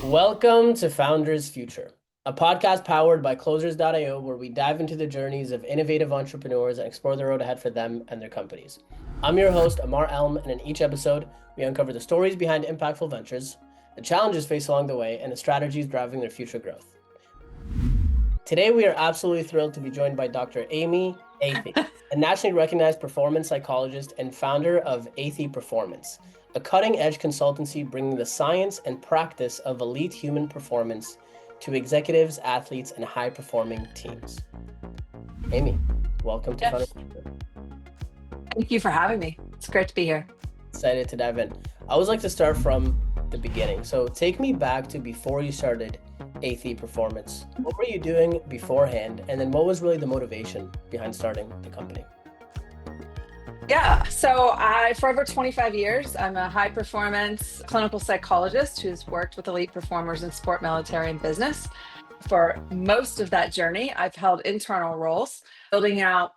Welcome to Founders Future, a podcast powered by closersio, where we dive into the journeys of innovative entrepreneurs and explore the road ahead for them and their companies. I'm your host, Ammar Elm, and in each episode, we uncover the stories behind impactful ventures, the challenges faced along the way, and the strategies driving their future growth. Today, we are absolutely thrilled to be joined by Dr. Amy Athe, a nationally recognized performance psychologist and founder of Athey Performance, a cutting-edge consultancy bringing the science and practice of elite human performance to executives, athletes, and high-performing teams. Amy, welcome to Founders Future. Thank you for having me. It's great to be here. Excited to dive in. I always like to start from the beginning. So take me back to before you started Athey Performance. What were you doing beforehand? And then what was really the motivation behind starting the company? Yeah, so for over 25 years, I'm a high performance clinical psychologist who's worked with elite performers in sport, military, and business. For most of that journey, I've held internal roles, building out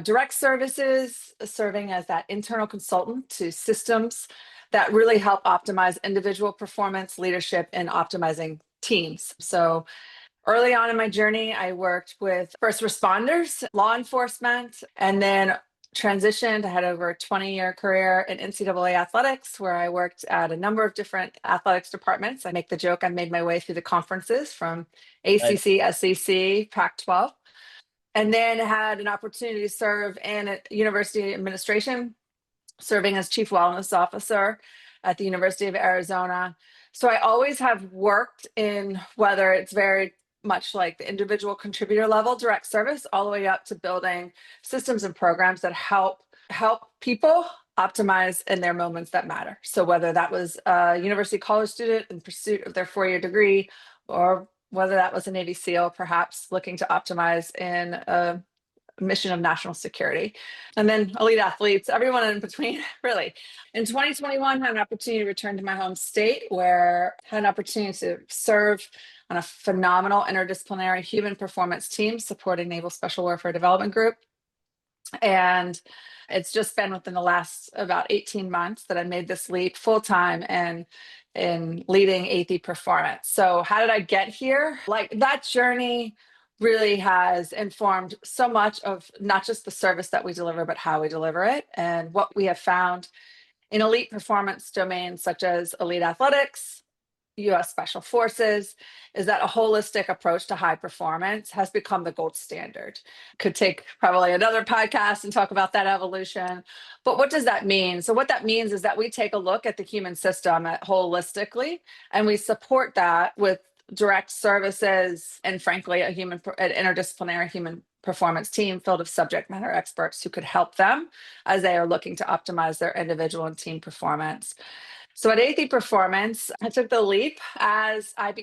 direct services, serving as that internal consultant to systems that really help optimize individual performance, leadership, and optimizing teams. So early on in my journey, I worked with first responders, law enforcement, and then transitioned. I had over a 20-year career in NCAA athletics, where I worked at a number of different athletics departments. I make the joke I made my way through the conferences from ACC, SEC, Pac-12, and then had an opportunity to serve in university administration, serving as chief wellness officer at the University of Arizona. So I always have worked in, whether it's very much like the individual contributor level direct service, all the way up to building systems and programs that help people optimize in their moments that matter. So whether that was a university college student in pursuit of their 4-year degree, or whether that was a Navy SEAL perhaps looking to optimize in a mission of national security, and then elite athletes, everyone in between, really. In 2021, I had an opportunity to return to my home state, where I had an opportunity to serve on a phenomenal interdisciplinary human performance team supporting Naval Special Warfare Development Group. And it's just been within the last about 18 months that I made this leap full-time and in leading Athey Performance. So how did I get here? Like, that journey really has informed so much of not just the service that we deliver, but how we deliver it. And what we have found in elite performance domains such as elite athletics, U.S. Special Forces, is that a holistic approach to high performance has become the gold standard. Could take probably another podcast and talk about that evolution. But what does that mean? So what that means is that we take a look at the human system holistically, and we support that with direct services and, frankly, an interdisciplinary human performance team filled with subject matter experts who could help them as they are looking to optimize their individual and team performance. So at Athey Performance, I took the leap as I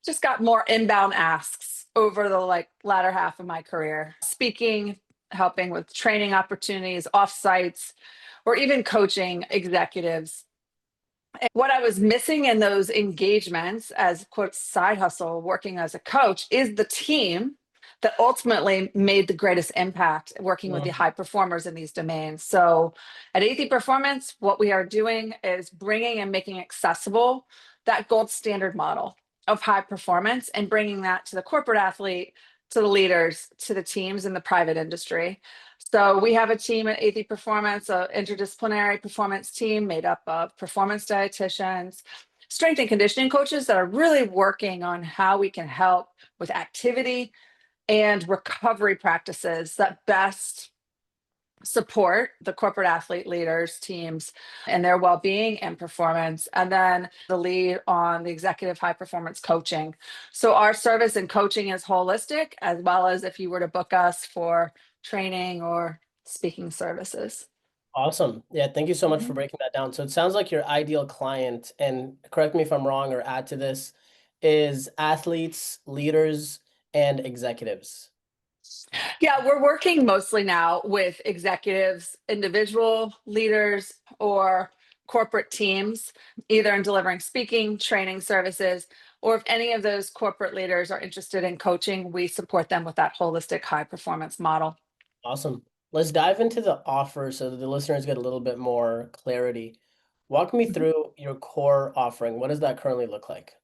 just got more inbound asks over the latter half of my career, speaking, helping with training opportunities, offsites, or even coaching executives. And what I was missing in those engagements as, quote, side hustle, working as a coach, is the team that ultimately made the greatest impact working with the high performers in these domains. So at Athey Performance, what we are doing is bringing and making accessible that gold standard model of high performance and bringing that to the corporate athlete, to the leaders, to the teams in the private industry. So we have a team at Athey Performance, an interdisciplinary performance team made up of performance dietitians, strength and conditioning coaches that are really working on how we can help with activity and recovery practices that best support the corporate athlete leaders, teams, and their well-being and performance, and then the lead on the executive high performance coaching. So our service and coaching is holistic, as well as if you were to book us for training or speaking services. Awesome. Yeah, thank you so much for breaking that down. So it sounds like your ideal client, and correct me if I'm wrong or add to this, is athletes, leaders, and executives. Yeah, we're working mostly now with executives, individual leaders, or corporate teams, either in delivering speaking, training services, or if any of those corporate leaders are interested in coaching, we support them with that holistic high performance model. Awesome. Let's dive into the offer so that the listeners get a little bit more clarity. Walk me Mhm. through your core offering. What does that currently look like?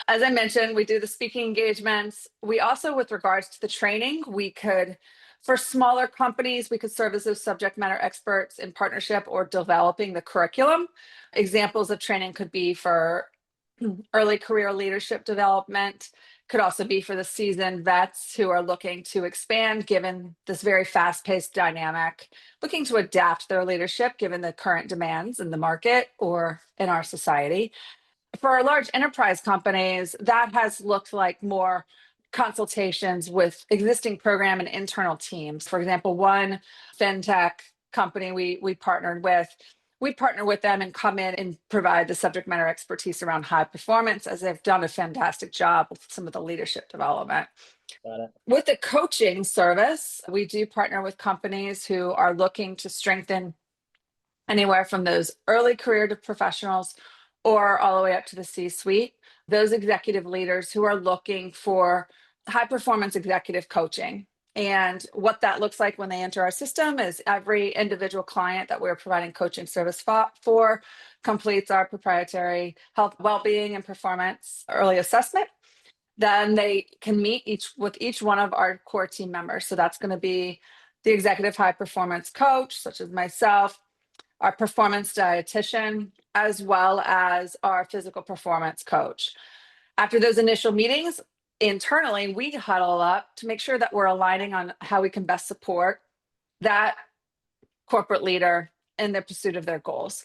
As I mentioned, we do the speaking engagements. We also, with regards to the training, for smaller companies, we could serve as those subject matter experts in partnership or developing the curriculum. Examples of training could be for early career leadership development, could also be for the seasoned vets who are looking to expand given this very fast paced dynamic, looking to adapt their leadership given the current demands in the market or in our society. For our large enterprise companies, that has looked like more consultations with existing program and internal teams. For example, one fintech company we partnered with, we partner with them and come in and provide the subject matter expertise around high performance, as they've done a fantastic job with some of the leadership development. Got it. With the coaching service, we do partner with companies who are looking to strengthen anywhere from those early career to professionals or all the way up to the C suite, those executive leaders who are looking for high performance executive coaching. And what that looks like when they enter our system is every individual client that we're providing coaching service for completes our proprietary health, well-being, and performance early assessment. Then they can meet each one of our core team members. So that's going to be the executive high performance coach, such as myself, our performance dietitian, as well as our physical performance coach. After those initial meetings, internally, we huddle up to make sure that we're aligning on how we can best support that corporate leader in the pursuit of their goals.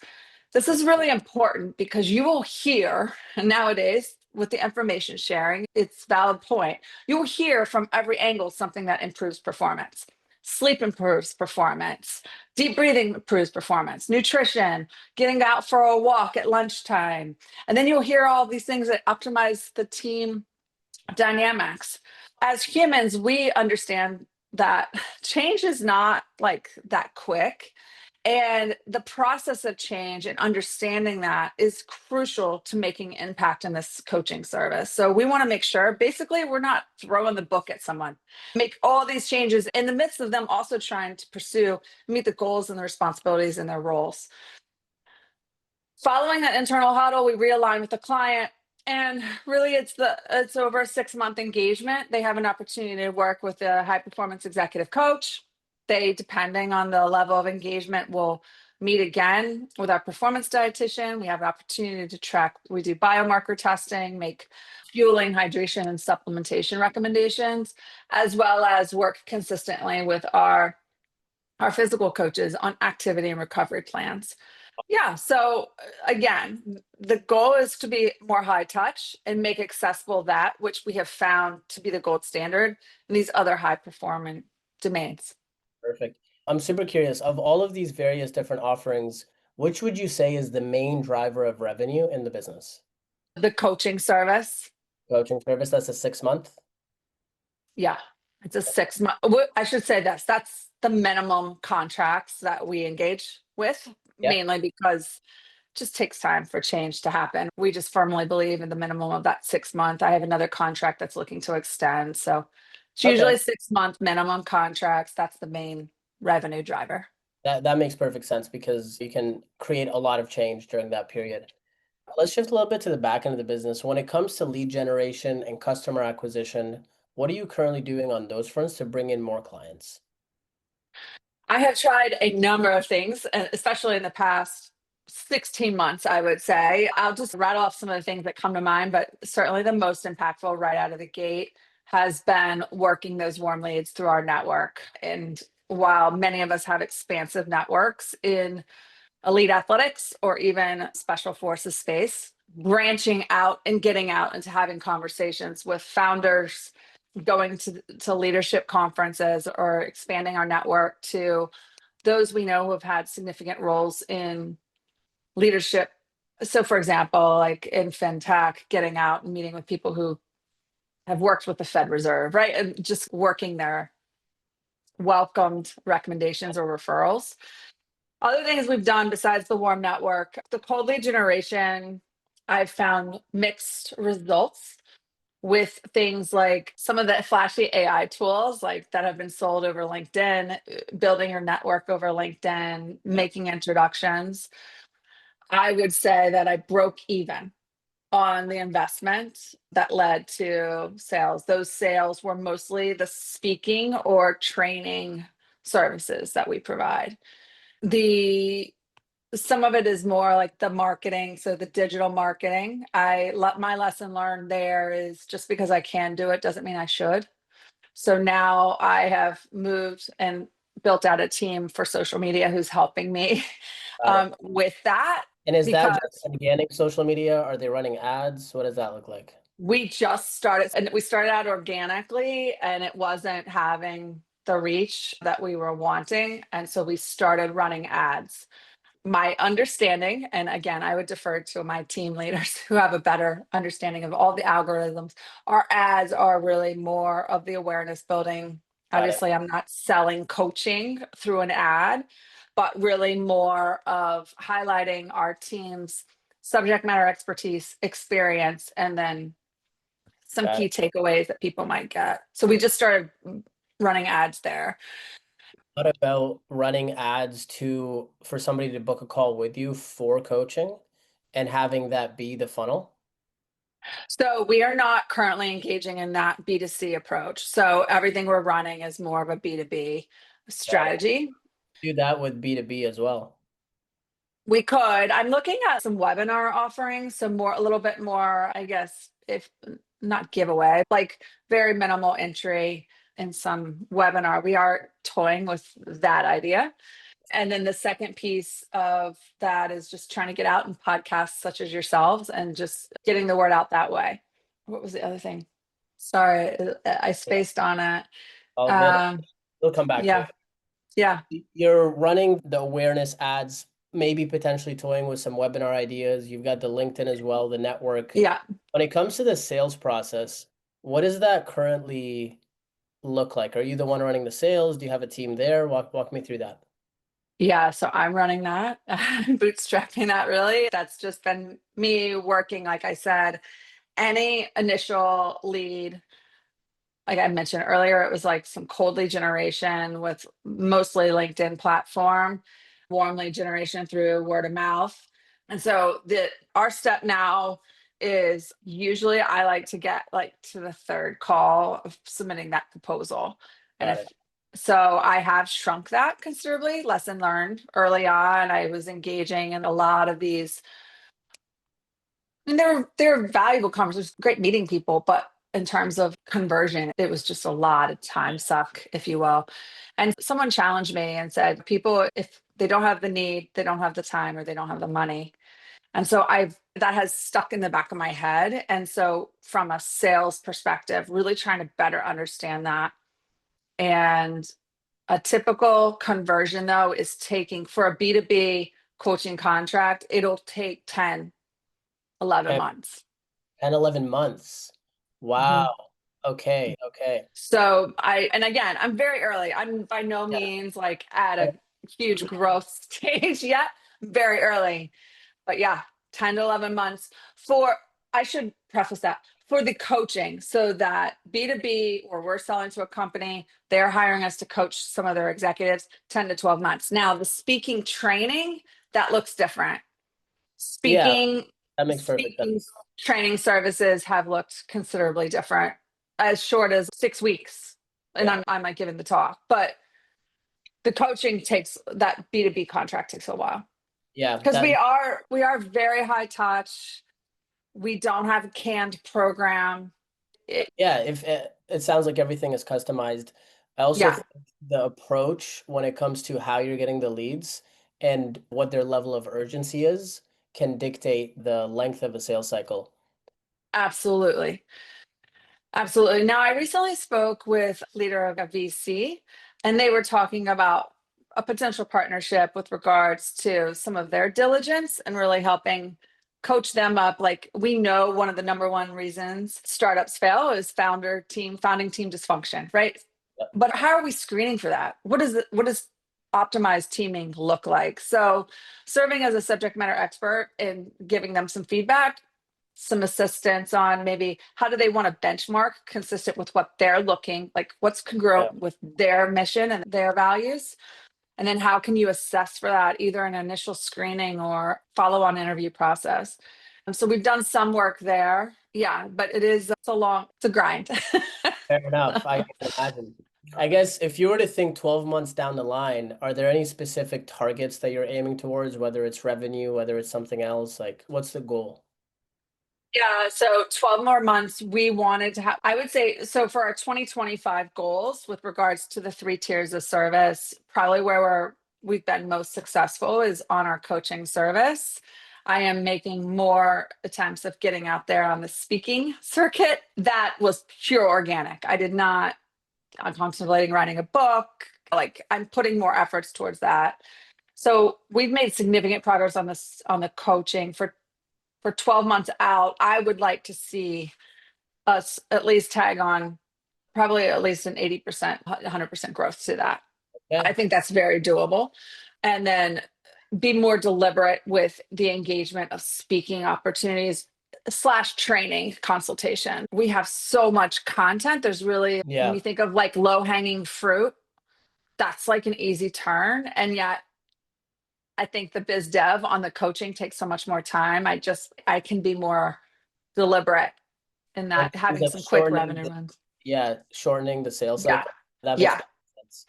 This is really important because you will hear nowadays with the information sharing, it's valid point. You will hear from every angle something that improves performance. Sleep improves performance, deep breathing improves performance, nutrition, getting out for a walk at lunchtime. And then you'll hear all these things that optimize the team dynamics. As humans, we understand that change is not like that quick. And the process of change and understanding that is crucial to making impact in this coaching service. So we want to make sure basically we're not throwing the book at someone, make all these changes in the midst of them also trying to meet the goals and the responsibilities in their roles. Following that internal huddle, we realign with the client. And really, it's over a 6 month engagement. They have an opportunity to work with a high performance executive coach. They, depending on the level of engagement, will meet again with our performance dietitian. We have an opportunity to track. We do biomarker testing, make fueling, hydration, and supplementation recommendations, as well as work consistently with our physical coaches on activity and recovery plans. Yeah. So again, the goal is to be more high touch and make accessible that which we have found to be the gold standard in these other high performing domains. Perfect. I'm super curious, of all of these various different offerings, which would you say is the main driver of revenue in the business? The coaching service. Coaching service, that's a 6 month? Yeah. It's a 6 month. I should say this. That's the minimum contracts that we engage with, Yeah. mainly because it just takes time for change to happen. We just firmly believe in the minimum of that 6 month. I have another contract that's looking to extend. So it's Okay. usually 6 month minimum contracts. That's the main revenue driver. That makes perfect sense because you can create a lot of change during that period. Let's shift a little bit to the back end of the business. When it comes to lead generation and customer acquisition, what are you currently doing on those fronts to bring in more clients? I have tried a number of things, especially in the past 16 months, I would say. I'll just rattle off some of the things that come to mind, but certainly the most impactful right out of the gate has been working those warm leads through our network. And while many of us have expansive networks in elite athletics or even special forces space, branching out and getting out into having conversations with founders, going to leadership conferences, or expanding our network to those we know who have had significant roles in leadership. So, for example, like in fintech, getting out and meeting with people who have worked with the Fed Reserve, right? And just working their welcomed recommendations or referrals. Other things we've done besides the warm network, the cold lead generation, I've found mixed results with things like some of the flashy AI tools like that have been sold over LinkedIn, building your network over LinkedIn, Yeah. making introductions. I would say that I broke even on the investment that led to sales. Those sales were mostly the speaking or training services that we provide. The Some of it is more like the marketing, so the digital marketing. My lesson learned there is just because I can do it doesn't mean I should. So now I have moved and built out a team for social media who's helping me Got it. with that, And is that because just organic social media? Are they running ads? What does that look like? we just started, and we started out organically and it wasn't having the reach that we were wanting. And so we started running ads. My understanding, and again, I would defer to my team leaders who have a better understanding of all the algorithms. Our ads are really more of the awareness building. Got it. Obviously, I'm not selling coaching through an ad, but really more of highlighting our team's subject matter expertise, experience, and then some Got key it. takeaways that people might get. So we just started running ads there. What about running ads for somebody to book a call with you for coaching and having that be the funnel? So we are not currently engaging in that B2C approach. So everything we're running is more of a B2B Got it. strategy. Do that with B2B as well. We could. I'm looking at some webinar offerings, some more, a little bit more, I guess, if not giveaway, like very minimal entry in some webinar. We are toying with that idea. And then the second piece of that is just trying to get out in podcasts such as yourselves and just getting the word out that way. What was the other thing? Sorry, I Yeah, spaced on it. all good. Um, We'll come back to yeah, it. yeah, You're running the awareness ads, maybe potentially toying with some webinar ideas. You've got the LinkedIn as well, the network. yeah. When it comes to the sales process, what does that currently look like? Are you the one running the sales? Do you have a team there? Walk me through that. Yeah, so I'm running that, bootstrapping that really. That's just been me working, like I said, any initial lead, like I mentioned earlier, it was like some cold lead generation with mostly LinkedIn platform, warm lead generation through word of mouth. And so our step now is usually I like to get like to the third call of submitting that proposal. And Got if it. so, I have shrunk that considerably. Lesson learned early on. I was engaging in a lot of these, and they're valuable conversations, great meeting people, but in terms of conversion, it was just a lot of time suck, if you will. And someone challenged me and said, people, if they don't have the need, they don't have the time, or they don't have the money. And so that has stuck in the back of my head. And so from a sales perspective, really trying to better understand that. And a typical conversion though is taking for a B2B coaching contract, it'll take 10, 11 Okay. months. 10, 11 months. Mhm. Wow. Okay. Okay. So and again, I'm very early. I'm by no Yeah. means like at Okay. a huge growth stage yet. Very early. But yeah, 10 to 11 months for, I should preface that, for the coaching, so that B2B, or we're selling to a company, they're hiring us to coach some of their executives, 10 to 12 months. Now, the speaking training, that looks different. Yeah, Speaking, that makes perfect sense. speaking training services have looked considerably different, as short as 6 weeks. And Yeah. I might give the talk, but the coaching takes, that B2B contract takes a while, Yeah, because that we are very high touch. We don't have a canned program. yeah, if it sounds like everything is customized. I also Yeah, think the approach when it comes to how you're getting the leads and what their level of urgency is can dictate the length of a sales cycle. absolutely. Absolutely. Now, I recently spoke with leader of a VC, and they were talking about a potential partnership with regards to some of their diligence and really helping coach them up. Like, we know one of the number one reasons startups fail is founding team dysfunction, right? Yep. But how are we screening for that? What does optimized teaming look like? So, serving as a subject matter expert and giving them some feedback, some assistance on maybe how do they want to benchmark consistent with what they're looking like, what's Yeah. congruent with their mission and their values, And then how can you assess for that, either an initial screening or follow-on interview process? So we've done some work there. Yeah, but it's a grind. Fair enough. I can imagine. I guess if you were to think 12 months down the line, are there any specific targets that you're aiming towards, whether it's revenue, whether it's something else? Like, what's the goal? Yeah, so 12 more months, we wanted to have, I would say, so for our 2025 goals with regards to the 3 tiers of service, probably where we've been most successful is on our coaching service. I am making more attempts of getting out there on the speaking circuit. That was pure organic. I'm contemplating writing a book. Like, I'm putting more efforts towards that. So we've made significant progress on this, on the coaching for 12 months out. I would like to see us at least tag on probably at least an 80%, 100% growth to that. I Okay. think that's very doable. And then be more deliberate with the engagement of speaking opportunities slash training consultation. We have so much content. There's really, when Yeah. you think of like low hanging fruit, that's like an easy turn. And yet I think the biz dev on the coaching takes so much more time. I can be more deliberate in And that, ends having up some quick shortening revenue runs. shortening the sales Yeah. cycle. That makes Yeah. sense.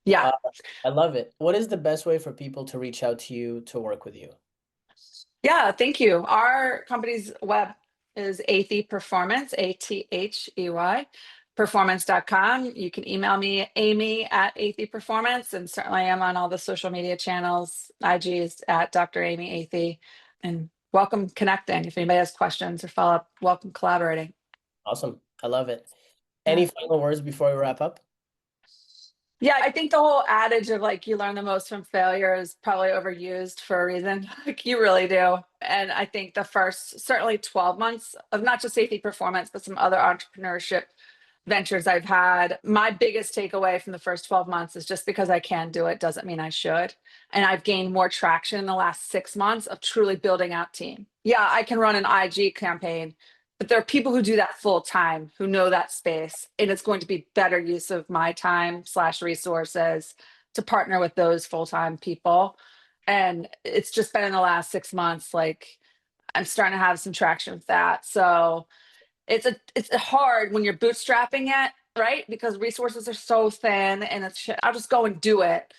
Yeah. Uh, I love it. What is the best way for people to reach out to you to work with you? Yeah. Thank you. Our company's web is Athey Performance, Athey, performance.com. You can email me, Amy at Athey Performance, and certainly I'm on all the social media channels. IG is at Dr. Amy Athey. And welcome connecting. If anybody has questions or follow up, welcome collaborating. Awesome. I love it. Yeah. Any final words before we wrap up? Yeah, I think the whole adage of like you learn the most from failure is probably overused for a reason. Like, you really do. And I think the first certainly 12 months of not just safety performance, but some other entrepreneurship ventures I've had, my biggest takeaway from the first 12 months is just because I can do it doesn't mean I should. And I've gained more traction in the last 6 months of truly building out team. Yeah, I can run an IG campaign, but there are people who do that full time who know that space. And it's going to be better use of my time slash resources to partner with those full time people. And it's just been in the last 6 months, like I'm starting to have some traction with that. So it's hard when you're bootstrapping it, right? Because resources are so thin, and I'll just go and do it.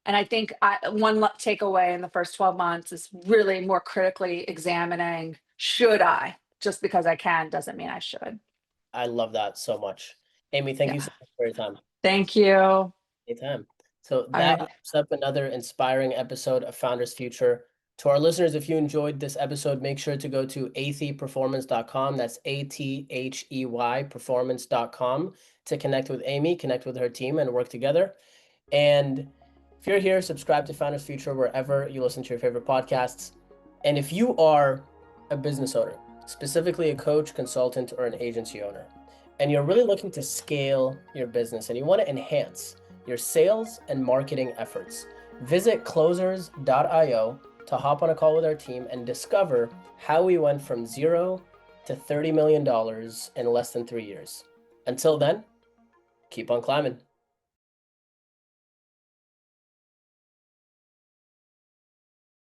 And I think one takeaway in the first 12 months is really more critically examining, should I? Just because I can doesn't mean I should. I love that so much. Amy, thank you Yeah. so much for your time. Thank you. Anytime. So All that right. wraps up another inspiring episode of Founders Future. To our listeners, if you enjoyed this episode, make sure to go to atheyperformance.com. That's ATHEY performance.com to connect with Amy, connect with her team, and work together. And if you're here, subscribe to Founders Future wherever you listen to your favorite podcasts. And if you are a business owner, specifically a coach, consultant, or an agency owner, and you're really looking to scale your business and you want to enhance your sales and marketing efforts, visit closersio to hop on a call with our team and discover how we went from $0 to $30 million in less than 3 years. Until then, keep on climbing.